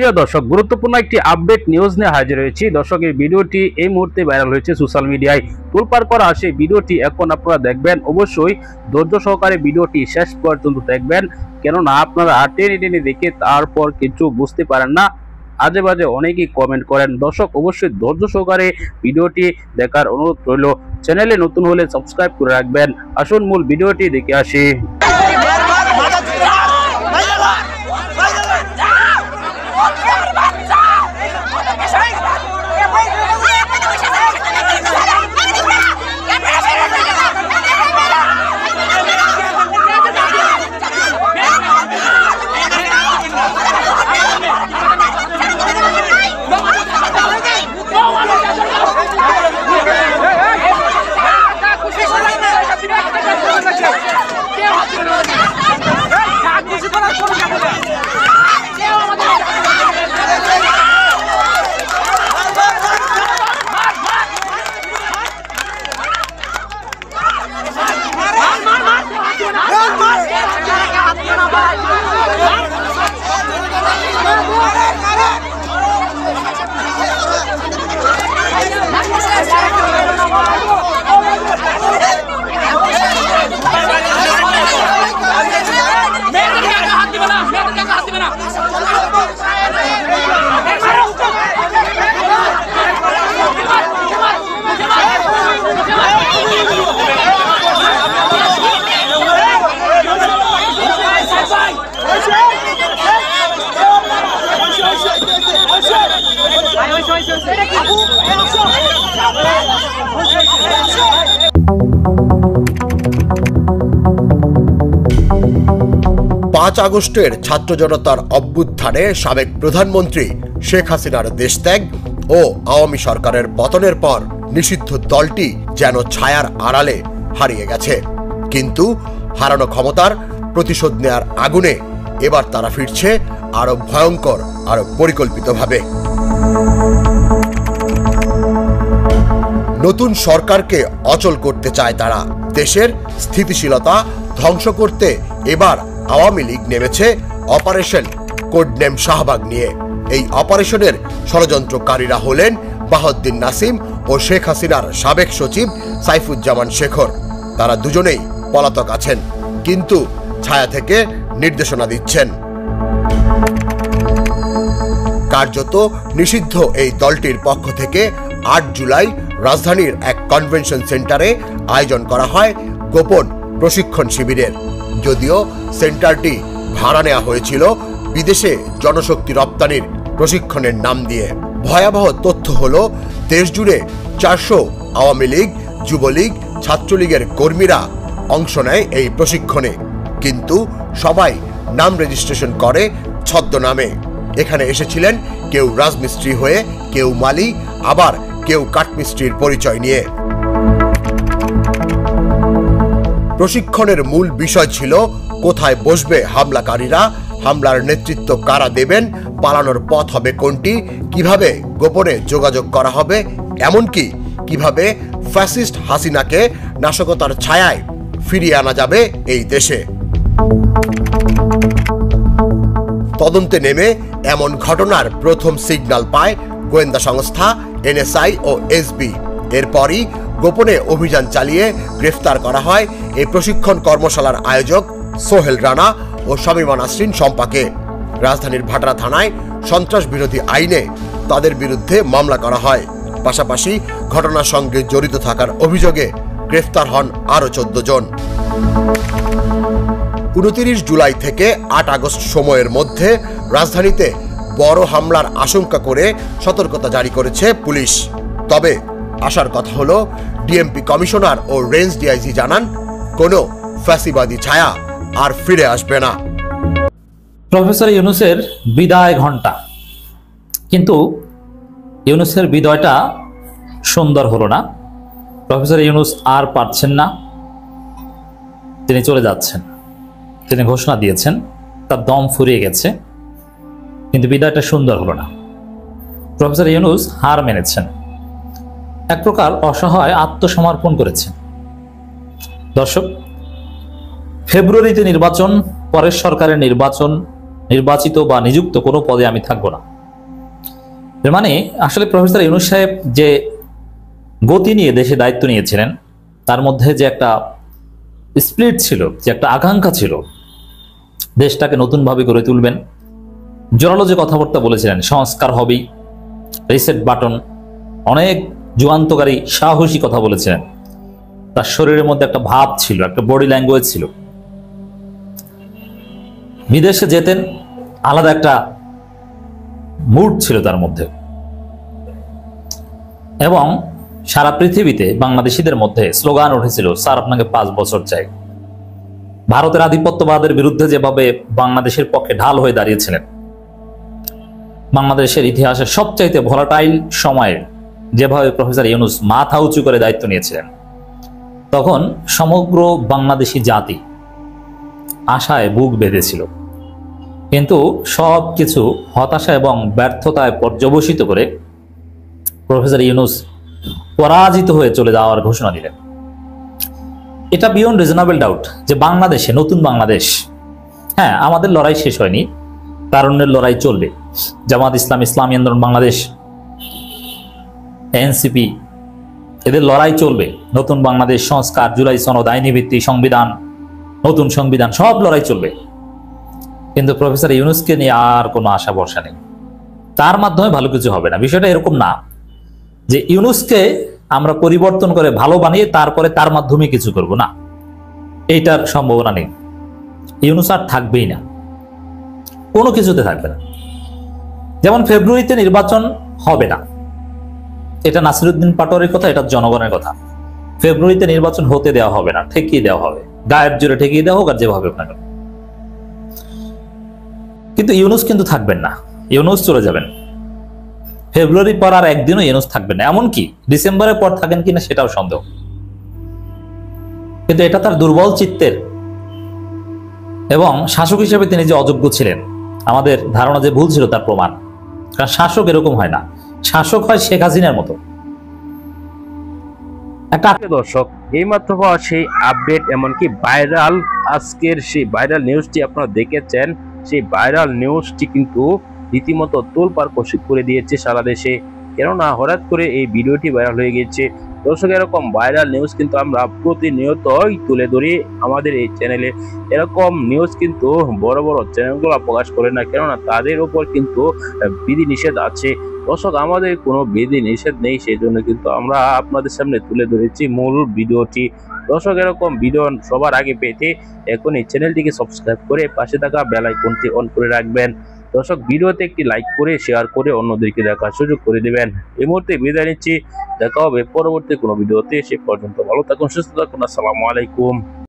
প্রিয় দর্শক, গুরুত্বপূর্ণ একটি আপডেট নিউজ নিয়ে হাজির হয়েছি। দর্শক, এই ভিডিওটি এই মুহূর্তে ভাইরাল হয়েছে সোশ্যাল মিডিয়ায়। তোলপাড় করা সেই ভিডিওটি এখন আপনারা দেখবেন। অবশ্যই ধৈর্য সহকারে ভিডিওটি শেষ পর্যন্ত দেখবেন, কেননা আপনারা টেনে টেনে দেখে তারপর কিছু বুঝতে পারেন না, আজে বাজে অনেকেই কমেন্ট করেন। দর্শক, অবশ্যই ধৈর্য সহকারে ভিডিওটি দেখার অনুরোধ রইল। চ্যানেলে নতুন হলে সাবস্ক্রাইব করে রাখবেন। আসুন মূল ভিডিওটি দেখে আসি। পাঁচ আগস্টের ছাত্র জনতার অভ্যুত্থানে সাবেক প্রধানমন্ত্রী শেখ হাসিনার দেশত্যাগ ও আওয়ামী সরকারের পতনের পর নিষিদ্ধ দলটি যেন ছায়ার আড়ালে হারিয়ে গেছে। কিন্তু হারানো ক্ষমতার প্রতিশোধ নেয়ার আগুনে এবার তারা ফিরছে আরো ভয়ঙ্কর, আরো পরিকল্পিতভাবে। নতুন সরকারকে অচল করতে চায় তারা। দেশের স্থিতিশীলতা ধ্বংস করতে এবার আওয়ামী লীগ নেমেছে অপারেশন কোডনেম শাহবাগ নিয়ে। এই অপারেশনের ষড়যন্ত্রকারীরা হলেন বাহাউদ্দিন নাসিম ও শেখ হাসিনার সাবেক সচিব সাইফুজ্জামান শেখর। তারা দুজনেই পলাতক আছেন, কিন্তু ছায়া থেকে নির্দেশনা দিচ্ছেন। কার্যত নিষিদ্ধ এই দলটির পক্ষ থেকে ৮ জুলাই রাজধানীর এক কনভেনশন সেন্টারে আয়োজন করা হয় গোপন প্রশিক্ষণ শিবিরের। যদিও সেন্টারটি ভাড়া নেওয়া হয়েছিল বিদেশে জনশক্তি রপ্তানির প্রশিক্ষণের নাম দিয়ে। ভয়াবহ তথ্য হল, দেশজুড়ে ৪০০ আওয়ামী লীগ, যুবলীগ, ছাত্রলীগের কর্মীরা অংশ নেয় এই প্রশিক্ষণে, কিন্তু সবাই নাম রেজিস্ট্রেশন করে ছদ্মনামে। এখানে এসেছিলেন কেউ রাজমিস্ত্রি হয়ে, কেউ মালি, আবার কেউ কাঠমিস্ত্রির পরিচয় নিয়ে। প্রশিক্ষণের মূল বিষয় ছিল কোথায় বসবে হামলাকারীরা, হামলার নেতৃত্ব কারা দেবেন, পালানোর পথ হবে কোনটি, কিভাবে গোপনে যোগাযোগ করা হবে, এমনকি কিভাবে ফ্যাসিস্ট হাসিনাকে নাশকতার ছায়ায় ফিরিয়ে আনা যাবে এই দেশে। তদন্তে নেমে এমন ঘটনার প্রথম সিগন্যাল পায় গোয়েন্দা সংস্থা NSI ও SB। এরপরই গোপনে অভিযান চালিয়ে গ্রেফতার করা হয় এই প্রশিক্ষণ কর্মশালার আয়োজক সোহেল রানা ও শামীমা নাসরিন শম্পাকে। রাজধানীর ভাটারা থানায় সন্ত্রাস বিরোধী আইনে তাদের বিরুদ্ধে মামলা করা হয়। পাশাপাশি ঘটনার সঙ্গে জড়িত থাকার অভিযোগে গ্রেফতার হন আরও ১৪ জন। ২৯ জুলাই থেকে ৮ আগস্ট সময়ের মধ্যে রাজধানীতে বড় হামলার আশঙ্কা করে সতর্কতা জারি করেছে পুলিশ। তবে আসার কথা হলো, ডিএমপি কমিশনার ও রেঞ্জ ডিআইজি জানান, কোনো ফ্যাসিবাদী ছায়া আর ফিরে আসবে না। প্রফেসর ইউনূসের বিদায় ঘণ্টা, কিন্তু ইউনূসের বিদায়টা সুন্দর হলো না। প্রফেসর ইউনূস আর পারছেন না, তিনি চলে যাচ্ছেন। তিনি ঘোষণা দিয়েছেন, তার দম ফুরিয়ে গেছে, কিন্তু বিদায়টা সুন্দর হলো না। প্রফেসর ইউনূস হার মেনেছেন, এক প্রকার অসহায় আত্মসমর্পণ করেছেন। দর্শক, ফেব্রুয়ারিতে নির্বাচন, পরের সরকারের নির্বাচিত বা নিযুক্ত কোনো পদে আমি থাকবো না। এর মানে আসলে প্রফেসর ইউনূস সাহেব যে গতি নিয়ে দেশে দায়িত্ব নিয়েছিলেন, তার মধ্যে যে একটা স্পিরিট ছিল, যে একটা আকাঙ্ক্ষা ছিল, দেশটাকে নতুনভাবে গড়ে তুলবেন, জোরালো যে কথাবার্তা বলেছিলেন, সংস্কার হবেই, রিসেট বাটন, অনেক যুগান্তকারী সাহসী কথা বলেছিলেন। তার শরীরের মধ্যে একটা ভাব ছিল, একটা বডি ল্যাঙ্গুয়েজ ছিল। বিদেশে যেতেন, আলাদা একটা মুড ছিল তার মধ্যে, এবং সারা পৃথিবীতে বাংলাদেশিদের মধ্যে স্লোগান উঠেছিল, স্যার আপনাকে 5 বছর চাই। ভারতের আধিপত্যবাদের বিরুদ্ধে যেভাবে বাংলাদেশের পক্ষে ঢাল হয়ে দাঁড়িয়েছিলেন, বাংলাদেশের ইতিহাসের সবচাইতে ভোলাটাইল সময়ে যেভাবে প্রফেসর ইউনূস মাথা উঁচু করে দায়িত্ব নিয়েছিলেন, তখন সমগ্র বাংলাদেশি জাতি আশায় বুক বেঁধেছিল। কিন্তু সবকিছু হতাশা এবং ব্যর্থতায় পর্যবসিত করে প্রফেসর ইউনূস পরাজিত হয়ে চলে যাওয়ার ঘোষণা দিলেন। এটা বিয়ন্ড রিজনেবল ডাউট যে বাংলাদেশে, নতুন বাংলাদেশ, হ্যাঁ, আমাদের লড়াই শেষ হয়নি, তারুণ্যের লড়াই চলবে। জামাত ইসলাম, ইসলামী আন্দোলন বাংলাদেশ, এনসিপি, এদের লড়াই চলবে। নতুন বাংলাদেশ, সংস্কার, জুলাই সনদ, আইনি ভিত্তি, সংবিধান, নতুন সংবিধান, সব লড়াই চলবে। কিন্তু প্রফেসর ইউনূসকে নিয়ে আর কোনো আশা ভরসা নেই, তার মাধ্যমে ভালো কিছু হবে না। বিষয়টা এরকম না যে ইউনূসকে আমরা পরিবর্তন করে ভালো বানিয়ে তারপরে তার মাধ্যমে কিছু করব, না, এইটার সম্ভাবনা নেই। ইউনূস আর থাকবেই না, কোনো কিছুতে থাকবে না। যেমন ফেব্রুয়ারিতে নির্বাচন হবে না, এটা নাসিরউদ্দিন পাটোয়ারির কথা, এটা জনগণের কথা। ফেব্রুয়ারিতে নির্বাচন হতে দেওয়া হবে না, ঠেকিয়ে দেওয়া হবে, গায়ের জোরে ঠেকিয়ে দেওয়া হোক, আর যেভাবে হোক না কেন। কিন্তু ইউনূস কিন্তু থাকবেন না, ইউনূস চলে যাবেন। ফেব্রুয়ারির পর আর একদিনও ইউনূস থাকবেন না, এমনকি ডিসেম্বরের পর থাকেন কিনা সেটাও সন্দেহ। কিন্তু এটা তার দুর্বল চিত্তের, এবং শাসক হিসেবে তিনি যে অযোগ্য ছিলেন, আমাদের ধারণা যে ভুল ছিল তার প্রমাণ। কারণ শাসক এরকম হয় না, শাসক হয় শেখ হাসিনার মতো। দর্শক, এইমাত্র পাওয়া সেই আপডেট, এমনকি ভাইরাল, আজকের সেই ভাইরাল নিউজটি আপনারা দেখেছেন, সেই ভাইরাল নিউজটি কিন্তু রীতিমতো তোলপাড় করে দিয়েছে সারা দেশে। কেননা হঠাৎ করে এই ভিডিওটি ভাইরাল হয়ে গেছে। দর্শক, এরকম ভাইরাল নিউজ কিন্তু আমরা প্রতিনিয়তই তুলে ধরি আমাদের এই চ্যানেলে। এরকম নিউজ কিন্তু বড় বড় চ্যানেলগুলো প্রকাশ করে না, কেননা তাদের উপর কিন্তু বিধি নিষেধ আছে। দর্শক, আমাদের কোনো বিধি নিষেধ নেই, সেই জন্য কিন্তু আমরা আপনাদের সামনে তুলে ধরেছি মূল ভিডিওটি। দর্শক, এরকম ভিডিও সবার আগে পেতে এখন এই চ্যানেলটিকে সাবস্ক্রাইব করে পাশে থাকা বেল আইকনটি অন করে রাখবেন। দর্শক, ভিডিওতে একটি লাইক করে শেয়ার করে অন্যদেরকে দেখার সুযোগ করে দিবেন। এই মুহূর্তে বিদায় নিচ্ছি, দেখা হবে পরবর্তী কোনো ভিডিওতে। সে পর্যন্ত ভালো থাকুন, সুস্থ থাকুন, আসসালামু আলাইকুম।